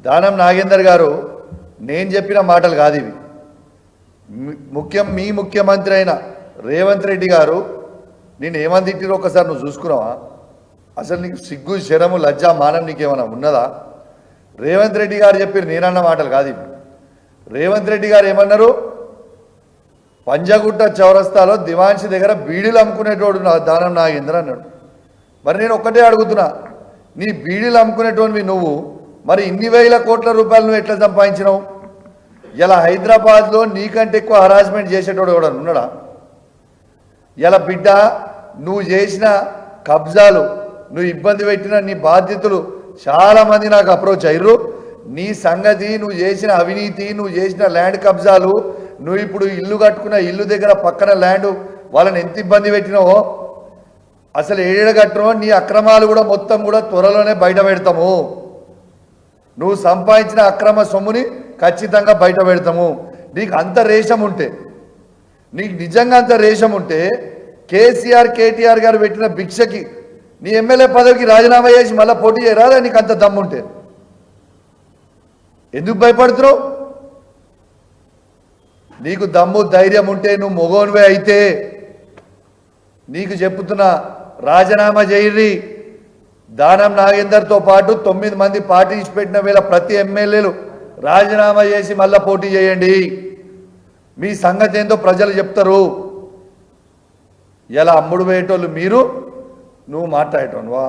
దానం నాగేందర్ గారు నేను చెప్పిన మాటలు కాదు ఇవి. మీ ముఖ్యమంత్రి అయిన రేవంత్ రెడ్డి గారు నేను ఏమని తిట్టిరో ఒకసారి నువ్వు చూసుకున్నావా? అసలు నీకు సిగ్గు శరము లజ్జా మానం నీకేమైనా ఉన్నదా? రేవంత్ రెడ్డి గారు చెప్పారు, నేనన్న మాటలు కాదు ఇవి. రేవంత్ రెడ్డి గారు ఏమన్నారు? పంజగుట్ట చౌరస్తాలో దివాన్షి దగ్గర బీడీలు అమ్ముకునేటోడు దానం నాగేంద్ర అన్నాడు. మరి నేను ఒక్కటే అడుగుతున్నా, నీ బీడీలు అమ్ముకునేటోనివి నువ్వు, మరి ఇన్ని వేల కోట్ల రూపాయలు నువ్వు ఎట్లా సంపాదించినావు? ఇలా హైదరాబాద్లో నీకంటే ఎక్కువ హరాస్మెంట్ చేసేటోడు కూడా ఉన్నాడా? ఇలా బిడ్డ నువ్వు చేసిన కబ్జాలు, నువ్వు ఇబ్బంది పెట్టిన నీ బాధ్యతలు చాలామంది నాకు అప్రోచ్ అయ్యారు. నీ సంగతి, నువ్వు చేసిన అవినీతి, నువ్వు చేసిన ల్యాండ్ కబ్జాలు, నువ్వు ఇప్పుడు ఇల్లు కట్టుకున్న ఇల్లు దగ్గర పక్కన ల్యాండ్ వాళ్ళని ఎంత ఇబ్బంది పెట్టినావో, అసలు ఏడగట్టనో నీ అక్రమాలు కూడా మొత్తం కూడా త్వరలోనే బయట పెడతాము. నువ్వు సంపాదించిన అక్రమ సొమ్ముని ఖచ్చితంగా బయట పెడతాము. నీకు అంత రేషం ఉంటే, నీకు నిజంగా అంత రేషం ఉంటే కేసీఆర్ కేటీఆర్ గారు పెట్టిన భిక్షకి నీ ఎమ్మెల్యే పదవికి రాజీనామా చేసి మళ్ళీ పోటీ చేయరాదా? నీకు అంత దమ్ముంటే ఎందుకు భయపడుతున్నావు? నీకు దమ్ము ధైర్యం ఉంటే, నువ్వు మొగోనివే అయితే నీకు చెప్తున్నా, రాజీనామా చేయరి. దానం నాగేందర్తో పాటు 9 మంది పార్టీస్ పెట్టిన వేళ ప్రతి ఎమ్మెల్యేలు రాజీనామా చేసి మళ్ళా పోటీ చేయండి. మీ సంగతి ఏందో ప్రజలు చెప్తారు. ఇలా అమ్ముడు పోయేటోళ్ళు మీరు, నువ్వు మాట్లాడేటోనువా?